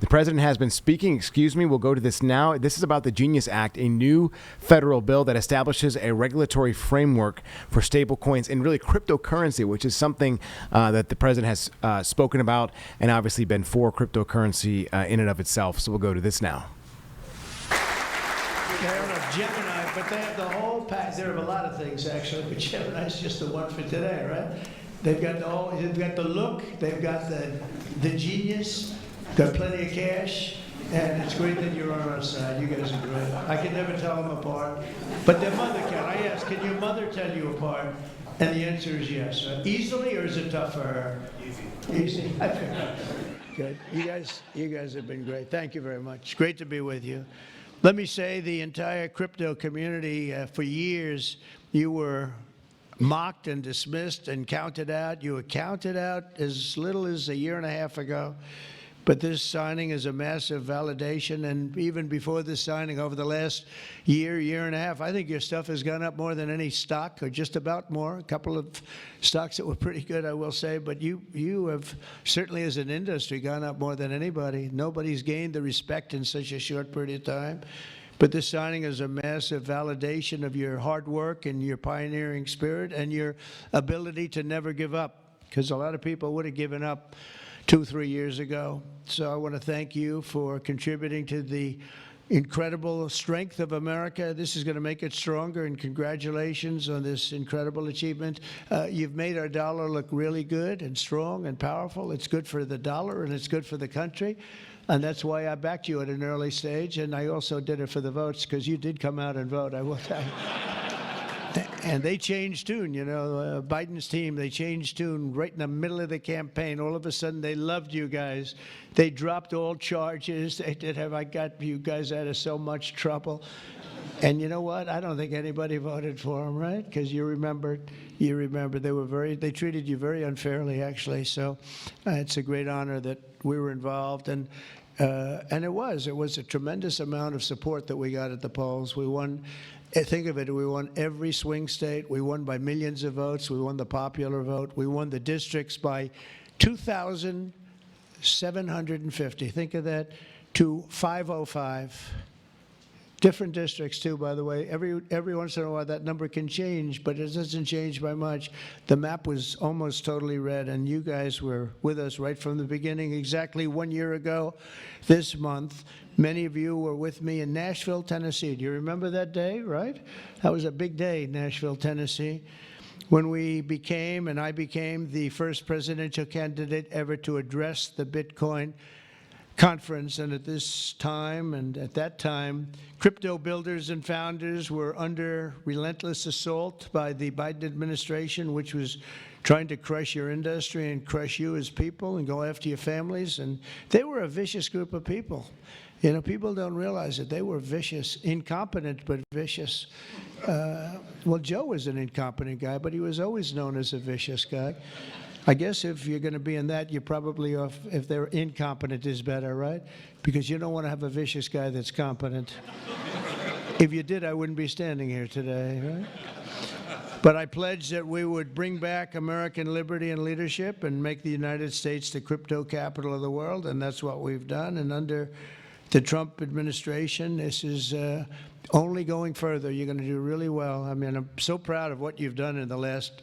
The president has been speaking. Excuse me. We'll go to this now. This is about the Genius Act, a new federal bill that establishes a regulatory framework for stablecoins and really cryptocurrency, which is something that the president has spoken about and obviously been for cryptocurrency in and of itself. So we'll go to this now. They don't have Gemini, but they have the whole pack. There are a lot of things actually, but Gemini's just the one for today, right? They've got the whole. They've got the look. They've got the genius. Got plenty of cash, and it's great that you're on our side. You guys are great. I can never tell them apart, but their mother can. I asked, can your mother tell you apart? And the answer is yes. Easily, or is it tough for her? Easy. Good. You guys have been great. Thank you very much. Great to be with you. Let me say, the entire crypto community, for years, you were mocked and dismissed and counted out. You were counted out as little as a year and a half ago. But this signing is a massive validation, and even before this signing, over the last year, year and a half, I think your stuff has gone up more than any stock, or just about more. A couple of stocks that were pretty good, I will say, but you have certainly, as an industry, gone up more than anybody. Nobody's gained the respect in such a short period of time. But this signing is a massive validation of your hard work and your pioneering spirit and your ability to never give up, because a lot of people would have given up 2-3 years ago. So I want to thank you for contributing to the incredible strength of America. This is going to make it stronger, and congratulations on this incredible achievement. You've made our dollar look really good and strong and powerful. It's good for the dollar, and it's good for the country. And that's why I backed you at an early stage, and I also did it for the votes, because you did come out and vote, I will tell you. And they changed tune, you know, Biden's team, they changed tune right in the middle of the campaign. All of a sudden, they loved you guys. They dropped all charges. They did have, I got you guys out of so much trouble. And you know what? I don't think anybody voted for them, right? Because you remember, they they treated you very unfairly, actually. So it's a great honor that we were involved. And it was a tremendous amount of support that we got at the polls. We won. Think of it, we won every swing state. We won by millions of votes. We won the popular vote. We won the districts by 2,750. Think of that, to 505. Different districts, too, by the way. Every once in a while, that number can change, but it doesn't change by much. The map was almost totally red, and you guys were with us right from the beginning. Exactly 1 year ago this month, many of you were with me in Nashville, Tennessee. Do you remember that day, right? That was a big day, Nashville, Tennessee, when I became the first presidential candidate ever to address the Bitcoin conference. And at this time and at that time, crypto builders and founders were under relentless assault by the Biden administration, which was trying to crush your industry and crush you as people and go after your families. And they were a vicious group of people. You know, people don't realize it. They were vicious, incompetent, but vicious. Well, Joe was an incompetent guy, but he was always known as a vicious guy. I guess if you're going to be in that, you're probably off. If they're incompetent is better, right? Because you don't want to have a vicious guy that's competent. If you did, I wouldn't be standing here today, right? But I pledged that we would bring back American liberty and leadership and make the United States the crypto capital of the world, and that's what we've done. And under the Trump administration, this is only going further. You're going to do really well. I mean, I'm so proud of what you've done in the last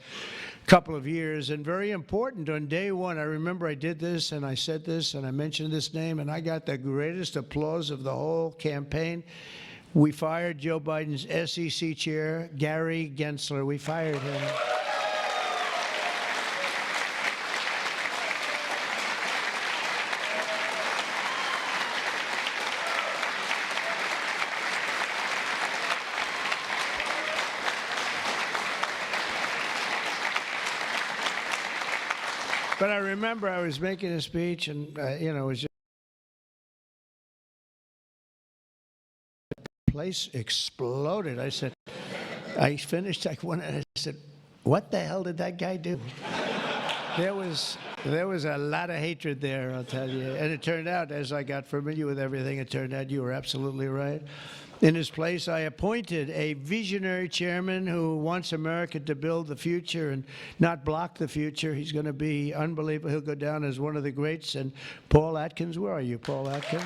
couple of years, and very important. On day one, I remember I did this and I said this and I mentioned this name, and I got the greatest applause of the whole campaign. We fired Joe Biden's SEC chair, Gary Gensler. We fired him. But I remember I was making a speech, and you know, it was just, the place exploded. I finished like one, and I said, "What the hell did that guy do?" there was a lot of hatred there, I'll tell you. And it turned out, as I got familiar with everything, it turned out you were absolutely right. In his place, I appointed a visionary chairman who wants America to build the future and not block the future. He's going to be unbelievable. He'll go down as one of the greats. And Paul Atkins, where are you, Paul Atkins?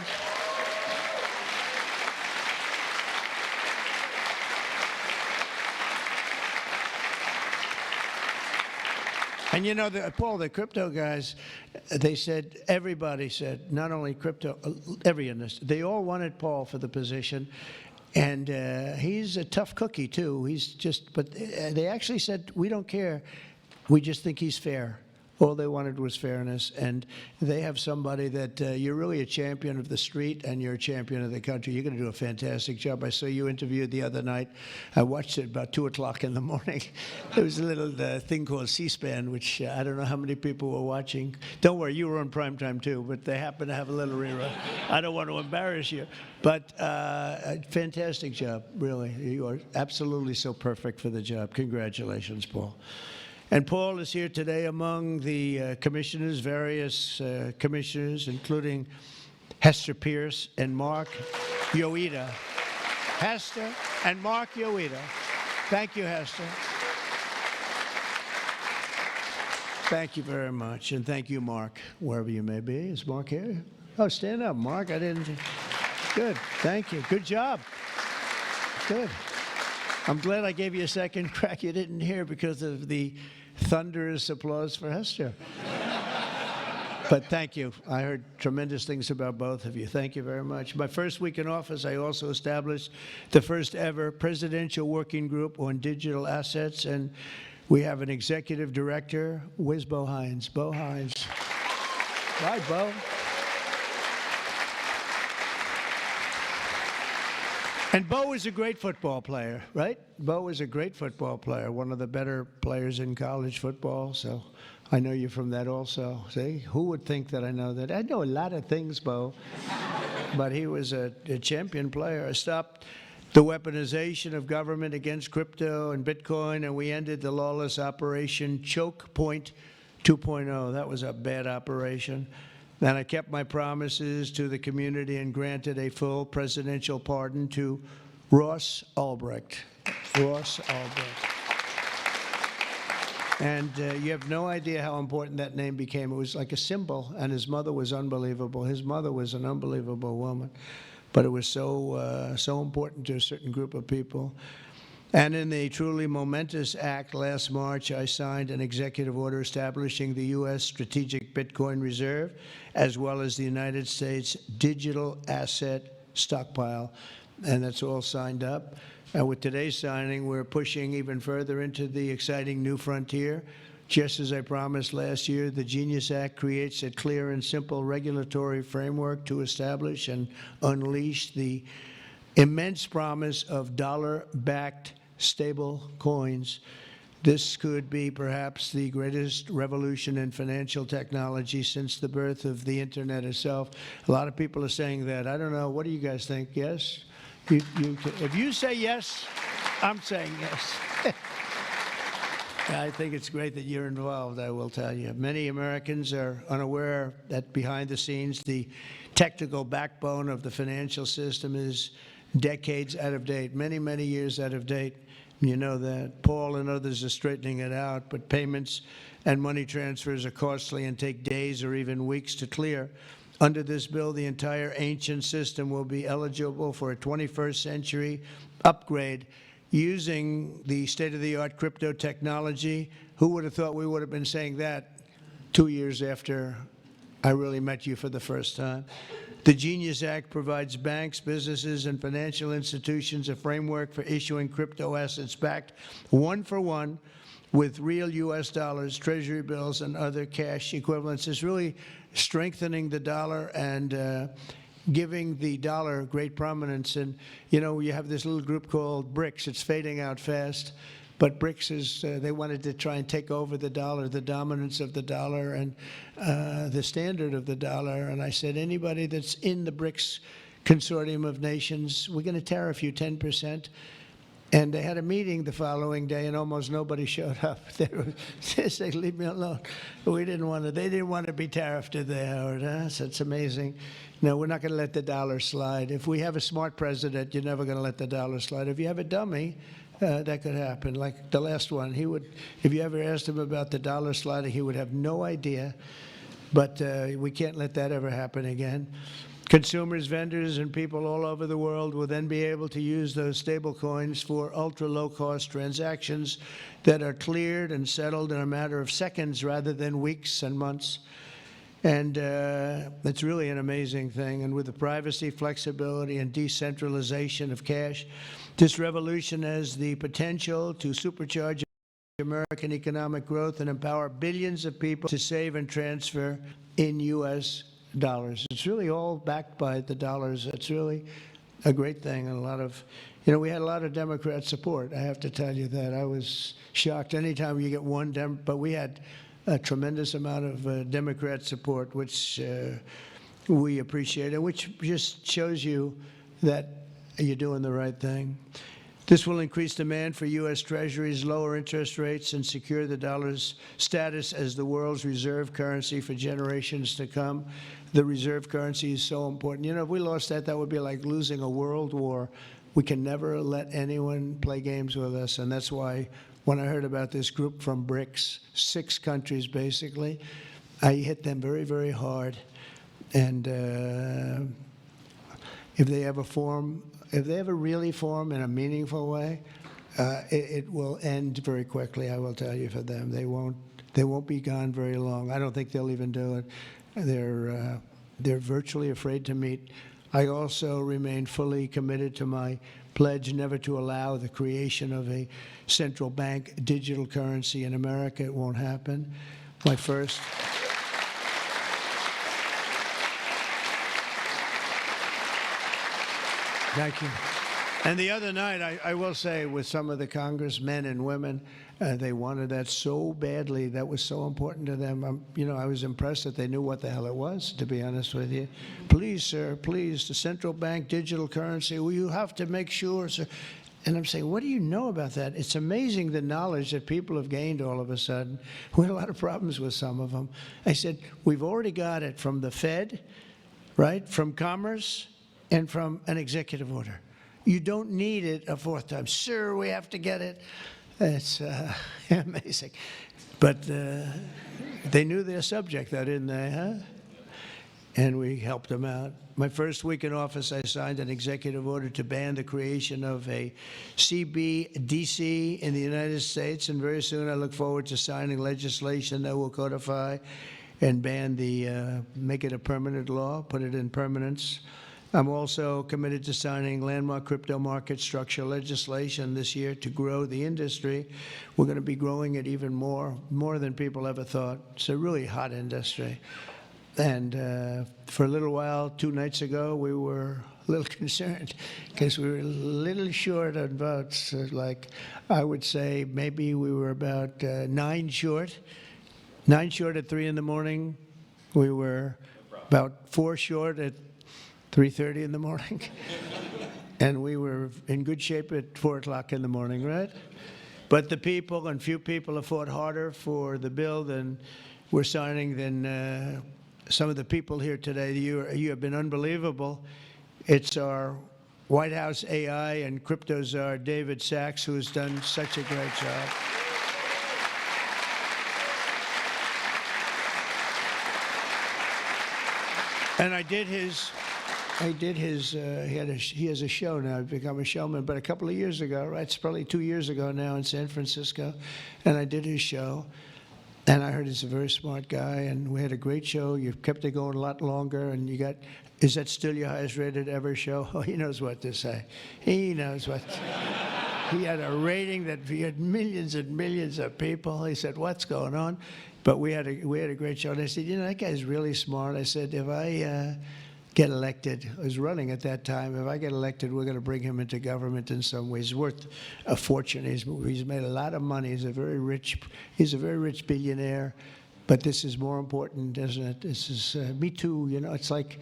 And you know, Paul, the crypto guys, they said, everybody said, not only crypto, every industry, they all wanted Paul for the position. And he's a tough cookie, too. He's just, but they actually said, we don't care. We just think he's fair. All they wanted was fairness. And they have somebody that you're really a champion of the street and you're a champion of the country. You're going to do a fantastic job. I saw you interviewed the other night. I watched it about 2 o'clock in the morning. There was a little thing called C-SPAN, which I don't know how many people were watching. Don't worry, you were on primetime too, but they happen to have a little rerun. I don't want to embarrass you. But fantastic job, really. You are absolutely so perfect for the job. Congratulations, Paul. And Paul is here today among the commissioners, various commissioners, including Hester Pierce and Mark Yoida. Hester and Mark Yoida. Thank you, Hester. Thank you very much. And thank you, Mark, wherever you may be. Is Mark here? Oh, stand up, Mark. I didn't. Good. Thank you. Good job. Good. I'm glad I gave you a second crack you didn't hear because of the thunderous applause for Hester. But thank you. I heard tremendous things about both of you. Thank you very much. My first week in office, I also established the first ever presidential working group on digital assets, and we have an executive director. Where's Bo Hines? Bo Hines. Hi, Bo. And Bo is a great football player, right? Bo is a great football player, one of the better players in college football. So I know you from that also. See, who would think that I know that? I know a lot of things, Bo. But he was a champion player. I stopped the weaponization of government against crypto and Bitcoin, and we ended the lawless operation Choke Point 2.0. That was a bad operation. Then I kept my promises to the community and granted a full presidential pardon to Ross Ulbricht. Ross Ulbricht. And you have no idea how important that name became. It was like a symbol, and his mother was unbelievable. His mother was an unbelievable woman, but it was so important to a certain group of people. And in the truly momentous act last March, I signed an executive order establishing the U.S. Strategic Bitcoin Reserve, as well as the United States Digital Asset Stockpile. And that's all signed up. And with today's signing, we're pushing even further into the exciting new frontier. Just as I promised last year, the Genius Act creates a clear and simple regulatory framework to establish and unleash the immense promise of dollar-backed stable coins. This could be perhaps the greatest revolution in financial technology since the birth of the internet itself. A lot of people are saying that. I don't know. What do you guys think? Yes? If you say yes, I'm saying yes. I think it's great that you're involved, I will tell you. Many Americans are unaware that behind the scenes, the technical backbone of the financial system is decades out of date, many, many years out of date. You know that. Paul and others are straightening it out, but payments and money transfers are costly and take days or even weeks to clear. Under this bill, the entire ancient system will be eligible for a 21st century upgrade using the state-of-the-art crypto technology. Who would have thought we would have been saying that 2 years after I really met you for the first time? The Genius Act provides banks, businesses, and financial institutions a framework for issuing crypto assets backed one-for-one with real U.S. dollars, treasury bills, and other cash equivalents. It's really strengthening the dollar and giving the dollar great prominence. And, you know, you have this little group called BRICS. It's fading out fast. But BRICS is, they wanted to try and take over the dollar, the dominance of the dollar and the standard of the dollar. And I said, anybody that's in the BRICS consortium of nations, we're going to tariff you 10%. And they had a meeting the following day, and almost nobody showed up. They said, "Leave me alone." We didn't want to. They didn't want to be tariffed, did they, Howard? Huh? So it's amazing. No, we're not going to let the dollar slide. If we have a smart president, you're never going to let the dollar slide. If you have a dummy, that could happen. Like the last one, he would. If you ever asked him about the dollar sliding, he would have no idea. But we can't let that ever happen again. Consumers, vendors, and people all over the world will then be able to use those stable coins for ultra-low-cost transactions that are cleared and settled in a matter of seconds rather than weeks and months. And it's really an amazing thing. And with the privacy, flexibility, and decentralization of cash, this revolution has the potential to supercharge American economic growth and empower billions of people to save and transfer in U.S. dollars. It's really all backed by the dollars. It's really a great thing. And a lot of, we had a lot of Democrat support. I have to tell you that. I was shocked anytime you get one but we had a tremendous amount of Democrat support, which we appreciate, and which just shows you that you're doing the right thing. This will increase demand for U.S. Treasuries, lower interest rates, and secure the dollar's status as the world's reserve currency for generations to come. The reserve currency is so important. If we lost that, that would be like losing a world war. We can never let anyone play games with us, and that's why when I heard about this group from BRICS, 6 countries basically, I hit them very, very hard. And if they ever really form in a meaningful way, it will end very quickly, I will tell you, for them. They won't be gone very long. I don't think they'll even do it. They're virtually afraid to meet. I also remain fully committed to my pledge never to allow the creation of a central bank digital currency in America. It won't happen. My first... Thank you. And the other night, I will say, with some of the congressmen and women, they wanted that so badly. That was so important to them. I was impressed that they knew what the hell it was, to be honest with you. Please, sir, please, the central bank digital currency, well, you have to make sure, sir. And I'm saying, what do you know about that? It's amazing the knowledge that people have gained all of a sudden. We had a lot of problems with some of them. I said, we've already got it from the Fed, right, from Commerce, and from an executive order. You don't need it a 4th time. Sir, we have to get it. It's amazing. But they knew their subject, though, didn't they, huh? And we helped them out. My first week in office, I signed an executive order to ban the creation of a CBDC in the United States, and very soon I look forward to signing legislation that will codify and make it a permanent law, put it in permanence. I'm also committed to signing landmark crypto market structure legislation this year to grow the industry. We're going to be growing it even more than people ever thought. It's a really hot industry. And for a little while, 2 nights ago, we were a little concerned because we were a little short on votes. Like, I would say maybe we were about 9 short. 9 short at 3 in the morning. We were about 4 short at 3:30 in the morning. And we were in good shape at 4 o'clock in the morning, right? But the people, and few people, have fought harder for the bill than we're signing than some of the people here today. You have been unbelievable. It's our White House AI and crypto czar, David Sachs, who has done such a great job. And he has a show now. I've become a showman. But a couple of years ago, right, it's probably 2 years ago now in San Francisco, and I did his show. And I heard he's a very smart guy, and we had a great show. You kept it going a lot longer, and is that still your highest rated ever show? Oh, he knows what to say. He knows what. He had a rating that he had millions and millions of people. He said, what's going on? But we had a great show. And I said, that guy's really smart. I said, if I get elected, I was running at that time, if I get elected, we're going to bring him into government in some ways. He's worth a fortune. He's made a lot of money. He's a very rich billionaire. But this is more important, isn't it? This is, me too, it's like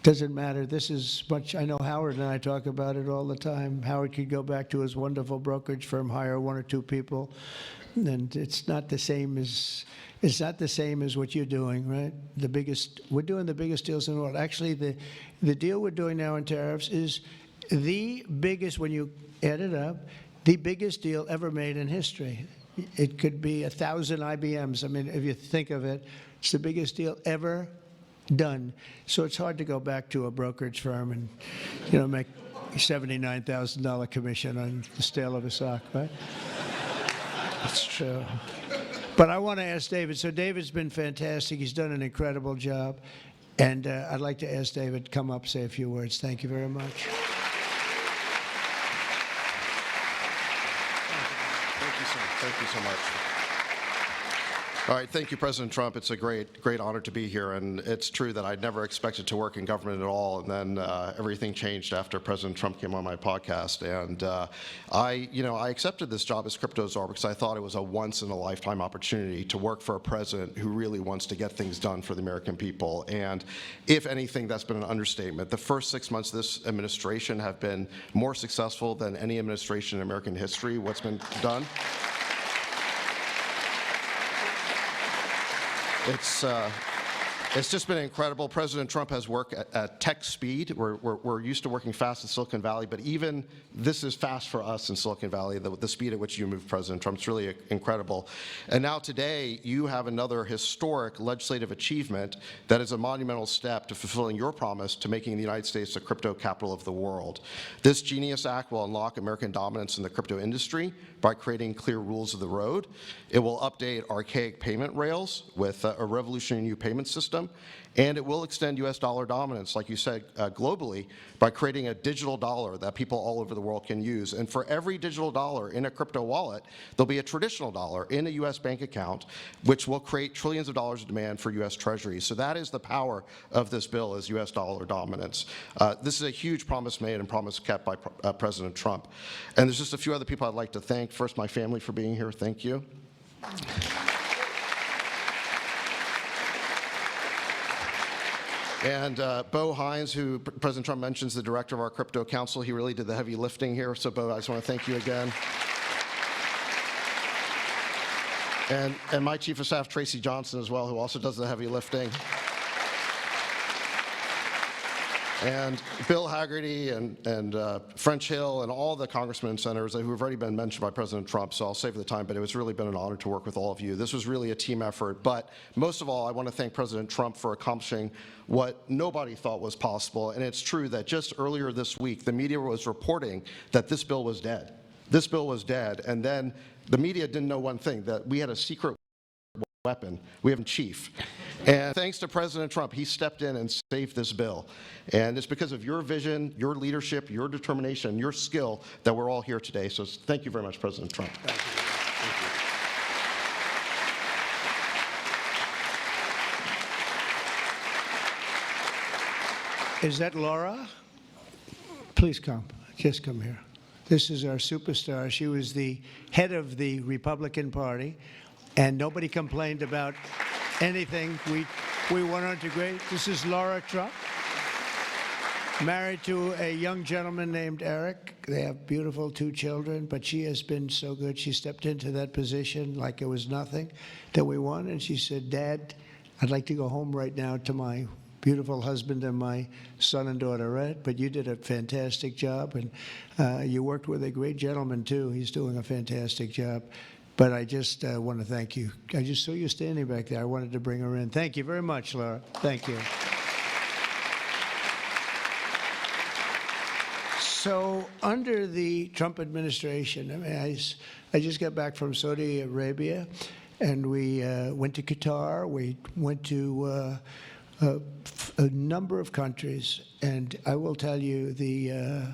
Doesn't matter. This is much, I know Howard and I talk about it all the time. Howard could go back to his wonderful brokerage firm, hire one or two people, and it's not the same as what you're doing, right? We're doing the biggest deals in the world. Actually, the deal we're doing now in tariffs is the biggest, when you add it up, the biggest deal ever made in history. It could be 1,000 IBMs. I mean, if you think of it, it's the biggest deal ever done. So it's hard to go back to a brokerage firm and, make $79,000 commission on the sale of a stock, right? It's true. But I want to ask David. So David's been fantastic. He's done an incredible job. And I'd like to ask David to come up, say a few words. Thank you very much. Thank you so much. All right, thank you, President Trump. It's a great honor to be here, and it's true that I'd never expected to work in government at all, and then everything changed after President Trump came on my podcast, and I accepted this job as crypto czar because I thought it was a once-in-a-lifetime opportunity to work for a president who really wants to get things done for the American people, and if anything, that's been an understatement. The first 6 months of this administration have been more successful than any administration in American history. What's been done? It's just been incredible. President Trump has worked at tech speed. We're used to working fast in Silicon Valley, but even this is fast for us in Silicon Valley, the speed at which you move, President Trump. It's really incredible. And now today, you have another historic legislative achievement that is a monumental step to fulfilling your promise to making the United States the crypto capital of the world. This Genius Act will unlock American dominance in the crypto industry by creating clear rules of the road. It will update archaic payment rails with a revolutionary new payment system, and it will extend U.S. dollar dominance, like you said, globally, by creating a digital dollar that people all over the world can use. And for every digital dollar in a crypto wallet, there'll be a traditional dollar in a U.S. bank account, which will create trillions of dollars of demand for U.S. Treasuries. So that is the power of this bill, is U.S. dollar dominance. This is a huge promise made and promise kept by President Trump. And there's just a few other people I'd like to thank. First, my family for being here. Thank you. And Bo Hines, who President Trump mentions, the director of our crypto council, he really did the heavy lifting here. So, Bo, I just want to thank you again. And my chief of staff, Tracy Johnson, as well, who also does the heavy lifting. And Bill Hagerty and French Hill and all the congressmen and senators who have already been mentioned by President Trump, so I'll save the time, but it was really been an honor to work with all of you. This was really a team effort, but most of all, I want to thank President Trump for accomplishing what nobody thought was possible, and it's true that just earlier this week, the media was reporting that this bill was dead. This bill was dead, and then the media didn't know one thing, that we had a secret weapon. We have a chief. And thanks to President Trump, he stepped in and saved this bill. And it's because of your vision, your leadership, your determination, your skill that we're all here today. So thank you very much, President Trump. Thank you. Thank you. Is that Laura? Please come. Just come here. This is our superstar. She was the head of the Republican Party, and nobody complained about anything. We went on to great. This is Laura Trump, married to a young gentleman named Eric. They have beautiful 2 children, but she has been so good. She stepped into that position like it was nothing that we won, and she said, "Dad, I'd like to go home right now to my beautiful husband and my son and daughter, right? But you did a fantastic job, and you worked with a great gentleman, too. He's doing a fantastic job. But I just want to thank you. I just saw you standing back there. I wanted to bring her in. Thank you very much, Laura. Thank you. So under the Trump administration, I mean, I just got back from Saudi Arabia, and we went to Qatar. We went to a number of countries, and I will tell you the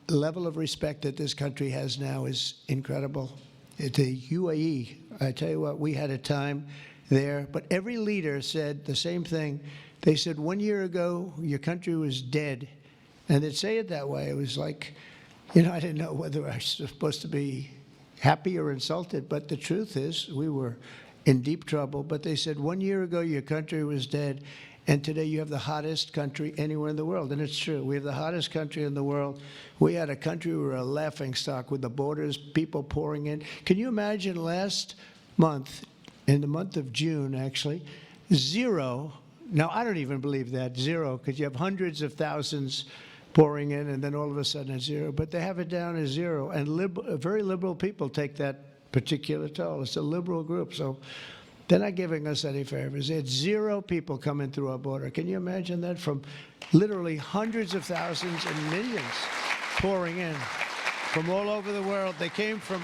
level of respect that this country has now is incredible. The UAE, I tell you what, we had a time there, but every leader said the same thing. They said, 1 year ago, your country was dead. And they'd say it that way. It was like, I didn't know whether I was supposed to be happy or insulted, but the truth is we were in deep trouble. But they said, 1 year ago, your country was dead. And today you have the hottest country anywhere in the world. And it's true. We have the hottest country in the world. We had a country we were a laughingstock with the borders, people pouring in. Can you imagine last month, in the month of June, actually, zero. Now, I don't even believe that, zero, because you have hundreds of thousands pouring in, and then all of a sudden it's zero. But they have it down as zero. And very liberal people take that particular toll. It's a liberal group. So they're not giving us any favors. It's zero people coming through our border. Can you imagine that? From literally hundreds of thousands and millions pouring in from all over the world. They came from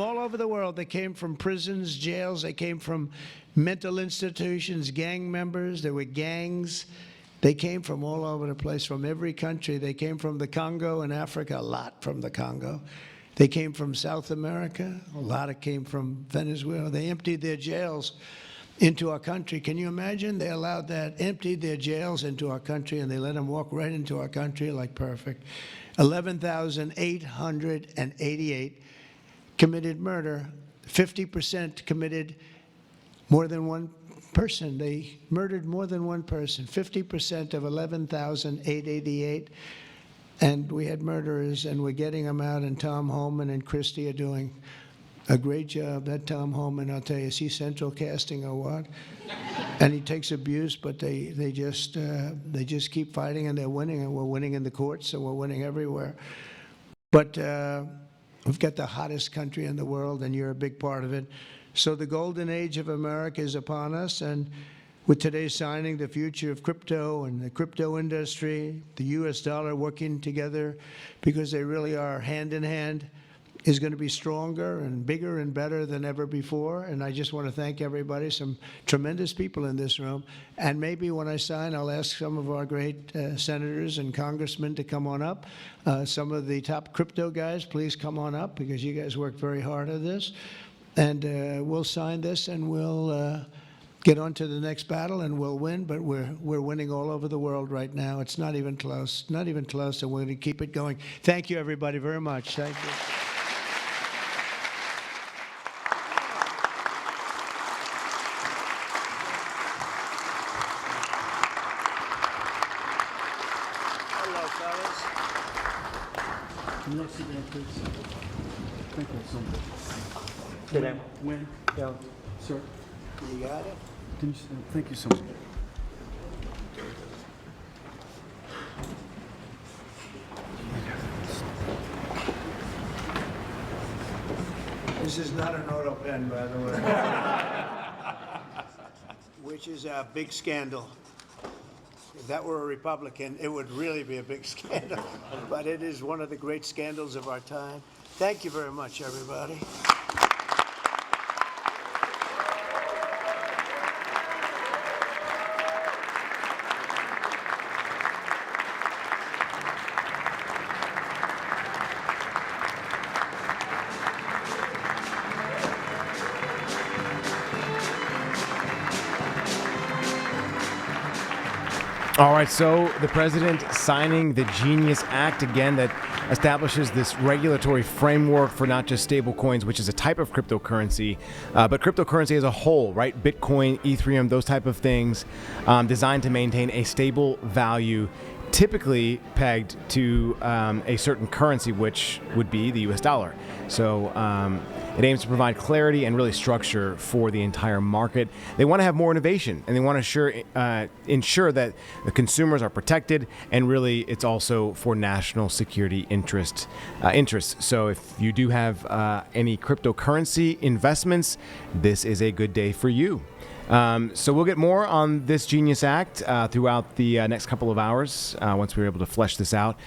all over the world. They came from prisons, jails. They came from mental institutions, gang members. There were gangs. They came from all over the place, from every country. They came from the Congo in Africa, a lot from the Congo. They came from South America. A lot came from Venezuela. They emptied their jails into our country. Can you imagine? They allowed that, emptied their jails into our country, and they let them walk right into our country like perfect. 11,888 committed murder. 50% committed more than one person. They murdered more than one person. 50% of 11,888. And we had murderers, and we're getting them out, and Tom Homan and Christie are doing a great job. That Tom Homan, I'll tell you, is he central casting or what? And he takes abuse, but they just keep fighting, and they're winning, and we're winning in the courts, and we're winning everywhere. But we've got the hottest country in the world, and you're a big part of it. So the golden age of America is upon us, and with today's signing, the future of crypto and the crypto industry, the U.S. dollar working together, because they really are hand in hand, is going to be stronger and bigger and better than ever before. And I just want to thank everybody, some tremendous people in this room. And maybe when I sign, I'll ask some of our great senators and congressmen to come on up. Some of the top crypto guys, please come on up, because you guys worked very hard at this. And we'll sign this, and we'll get on to the next battle, and we'll win. But we're winning all over the world right now. It's not even close, not even close, and we're going to keep it going. Thank you, everybody, very much. Thank you. Hello, fellas. Can you sit down, please? Thank you so much. Sit down. When? Yeah. Sir, You got it? can you sit down? Thank you so much. This is not an auto pen, by the way. Which is a big scandal. If that were a Republican, it would really be a big scandal. But it is one of the great scandals of our time. Thank you very much, everybody. All right, so the president signing the Genius Act, again, that establishes this regulatory framework for not just stablecoins, which is a type of cryptocurrency, but cryptocurrency as a whole, right? Bitcoin, Ethereum, those type of things, designed to maintain a stable value, typically pegged to a certain currency, which would be the U.S. dollar. So it aims to provide clarity and really structure for the entire market. They want to have more innovation, and they want to ensure that the consumers are protected, and really it's also for national security interests. So if you do have any cryptocurrency investments, this is a good day for you. So we'll get more on this Genius Act throughout the next couple of hours once we're able to flesh this out.